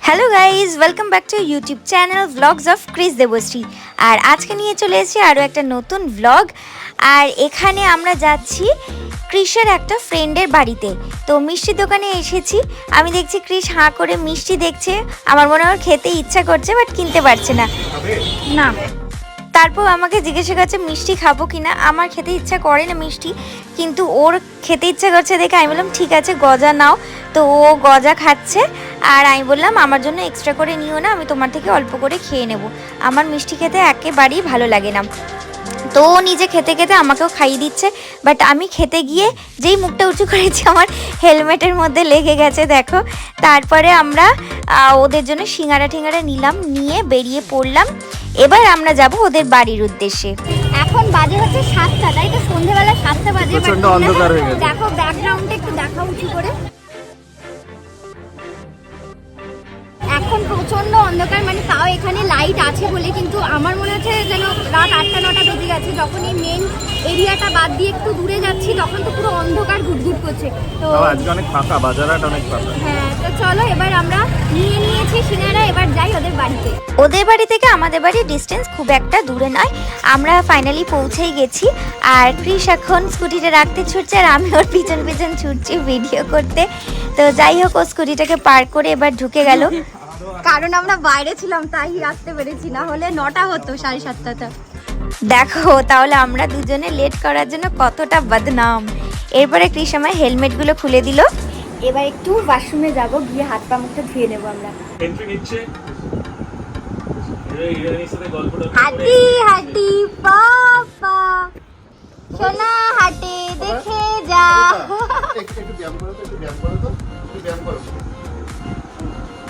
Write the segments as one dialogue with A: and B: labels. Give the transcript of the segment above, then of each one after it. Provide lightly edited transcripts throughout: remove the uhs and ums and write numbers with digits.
A: Hello guys, welcome back to YouTube channel vlogs of Chris Debashree. আর আজকে নিয়ে চলে এসেছি আরও একটা নতুন ব্লগ। আর এখানে আমরা যাচ্ছি ক্রিসের একটা ফ্রেন্ডের বাড়িতে। তো মিষ্টির দোকানে এসেছি, আমি দেখছি ক্রিস হাঁ করে মিষ্টি দেখছে। আমার মনে হয় খেতে ইচ্ছা করছে, বাট কিনতে পারছে না। না, তারপর আমাকে জিজ্ঞাসা করছে মিষ্টি খাবো কিনা। আমার খেতে ইচ্ছা করে না মিষ্টি, কিন্তু ওর খেতে ইচ্ছা করছে দেখে আমি বললাম ঠিক আছে গজা নাও। তো ও গজা খাচ্ছে, আর আমি বললাম আমার জন্য এক্সট্রা করে নিও না, আমি তোমার থেকে অল্প করে খেয়ে নেব। আমার মিষ্টি খেতে একেবারেই ভালো লাগে না। তো ও নিজে খেতে খেতে আমাকেও খাইয়ে দিচ্ছে, বাট আমি খেতে গিয়ে যেই মুখটা উঁচু করেছি আমার হেলমেটের মধ্যে লেগে গেছে দেখো। তারপরে আমরা ওদের জন্য সিঙ্গারা টিঙ্গারা নিলাম, নিয়ে বেরিয়ে পড়লাম। এবার আমরা যাব ওদের বাড়ির উদ্দেশ্যে।
B: এখন বাজে হচ্ছে 7টা, তাই তো? সন্ধ্যেবেলা 7টা বাজে।
C: প্রচন্ড অন্ধকার হয়ে গেছে।
B: দেখো ব্যাকগ্রাউন্ডটা একটু দেখা উঁচু করে। এখন প্রচন্ড অন্ধকার, মানে তাও এখানে লাইট আছে বলে, কিন্তু আমার মনে হচ্ছে যেন রাত 8টা-9টা বেজে গেছে। যখন এই মেন এরিয়াটা বাদ দিয়ে একটু দূরে যাচ্ছি তখন তো পুরো অন্ধকার ঘুটঘুট করছে। তো
C: আজকে অনেক ফাঁকা, বাজারটা অনেক ফাঁকা।
B: হ্যাঁ, তো চলো এবার আমরা নিয়েছি সিঙ্গারা, এবার যাই ওদের বাড়িতে।
A: ওদের বাড়ি থেকে আমাদের বাড়ির ডিস্টেন্স খুব একটা দূরে নয়। আমরা ফাইনালি পৌঁছেই গেছি। আর ক্রিস এখন স্কুটিটা রাখতে ছুটছে, আর আমি ওর পিছন পিছন ছুটছি ভিডিও করতে। তো যাই হোক, ও স্কুটিটাকে পার করে এবার ঢুকে গেল।
B: কারণ আমরা বাইরে ছিলাম তাই আসতে পেরেছি, না হলে 9টা হতো, 7:30টা।
A: দেখো তাহলে আমরা দুজনে লেট করার জন্য কতটা বদনাম। এরপরে ক্রিস আমার হেলমেটগুলো খুলে দিল। এবার একটু ওয়াশরুমে যাব, গিয়ে হাত পা মুখটা ধুয়ে নেবো আমরা।
B: হাঁটি হাঁটি পাপা সোনা হাঁটে দেখে যা।
C: একটু ব্যায়াম করো তো, একটু ব্যায়াম করো তো, একটু ব্যায়াম করো,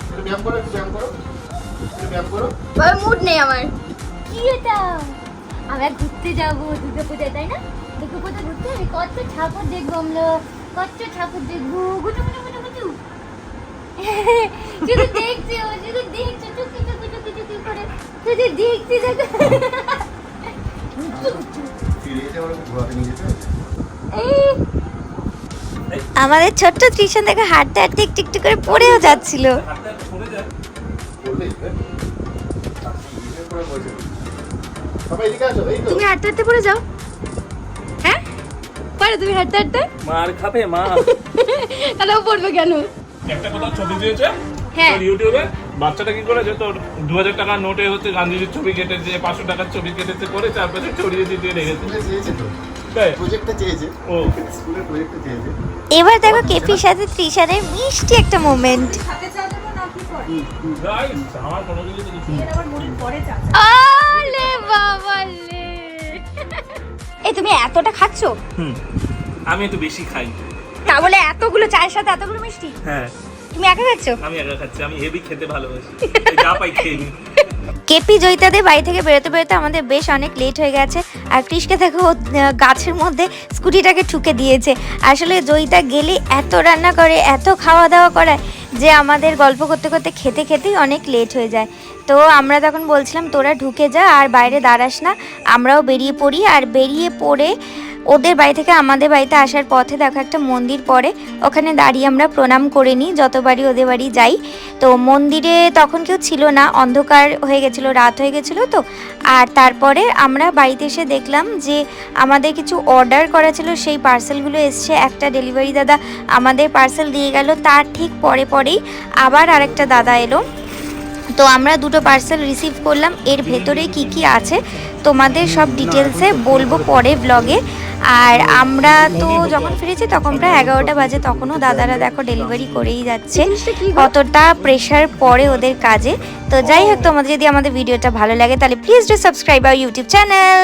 C: একটু ব্যায়াম করো, একটু ব্যায়াম করো, একটু ব্যায়াম করো।
B: মুড নেই আমার। কি এটা? আমরা ঘুরতে যাবো দুর্গা পূজায়, তাই না? দুর্গা পূজা ঘুরতে হবে, কত ঠাকুর দেখবো আমরা, কত ঠাকুর দেখবো। গুটু গুটু গুটু গুটু শুধু দেখছি, ও শুধু দেখছে চুকি চুকি চুকি চুকি করে, শুধু দেখছি দেখো।
A: আমাদের ছোট্ট ত্রিশন দেখে হাঁটতে হাঁটতে একটু একটু করে পড়েও যাচ্ছিল।
B: তুমি হাঁটতে হাঁটতে পড়ে যাও? হ্যাঁ পারো তুমি হাঁটতে হাঁটতে?
C: মার খাবে মা।
B: তাহলে ও পড়বে কেন?
D: একটা কোথাও ছবি দিয়েছে
B: হ্যাঁ
D: ইউটিউবে, বাচ্চাটা কি করেছে তোর 2000 টাকার নোটে হচ্ছে গান্ধীজির ছবি কেটেছে, 500 টাকার ছবি কেটেছে, করে চারপাশে ছড়িয়ে দিয়ে রেখেছে।
C: প্রজেক্টটা চেয়েছে,
D: ও
C: স্কুলের প্রজেক্টটা চেয়েছে।
A: এবার দেখো কেপির সাথে ত্রিশানের মিষ্টি একটা মোমেন্ট।
D: গাইস আমার কোনো কিছু
B: আলে বাবা লে। এই তুমি এতটা খাচ্ছো?
D: আমি একটু বেশি খাই।
B: তা বলে এতগুলো চায়ের সাথে এতগুলো মিষ্টি?
D: হ্যাঁ
B: তুমি একা খাচ্ছো?
D: আমি একা খাচ্ছি, আমি হেভি খেতে ভালোবাসি, যা পাই খেয়ে নিই।
A: কেপি জয়িতাদের বাড়ি থেকে বেরোতে বেরোতে আমাদের বেশ অনেক লেট হয়ে গেছে। আর কৃষকে দেখো গাছের মধ্যে স্কুটিটাকে ঠুকে দিয়েছে। আসলে জয়িতা গেলে এত রান্না করে, এত খাওয়া দাওয়া করায় যে আমাদের গল্প করতে করতে খেতে খেতেই অনেক লেট হয়ে যায়। তো আমরা তখন বলছিলাম তোরা ঢুকে যা আর বাইরে দাঁড়াস না, আমরাও বেরিয়ে পড়ি। আর বেরিয়ে পড়ে ওদের বাড়ি থেকে আমাদের বাড়িতে আসার পথে দেখো একটা মন্দির পড়ে, ওখানে দাঁড়িয়ে আমরা প্রণাম করে নিই যতবারই ওদের বাড়ি যাই। তো মন্দিরে তখন কেউ ছিল না, অন্ধকার হয়ে গেছিলো, রাত হয়ে গেছিলো তো। আর তারপরে আমরা বাড়িতে এসে দেখলাম যে আমাদের কিছু অর্ডার করা ছিল, সেই পার্সেলগুলো এসছে। একটা ডেলিভারি দাদা আমাদের পার্সেল দিয়ে গেল, তার ঠিক পরেই আবার আরেকটা দাদা এলো। তো আমরা দুটো পার্সেল রিসিভ করলাম। এর ভেতরে কি কি আছে তোমাদের সব ডিটেলসে বলবো পরে ব্লগে। আর আমরা তো যখন ফিরেছি তখন প্রায় 11টা বাজে, তখনও দাদারা দেখো ডেলিভারি করেই যাচ্ছে। কতটা প্রেশার পড়ে ওদের কাজে। তো যাই হোক, তোমাদের যদি আমাদের ভিডিওটা ভালো লাগে তাহলে please do subscribe our YouTube channel.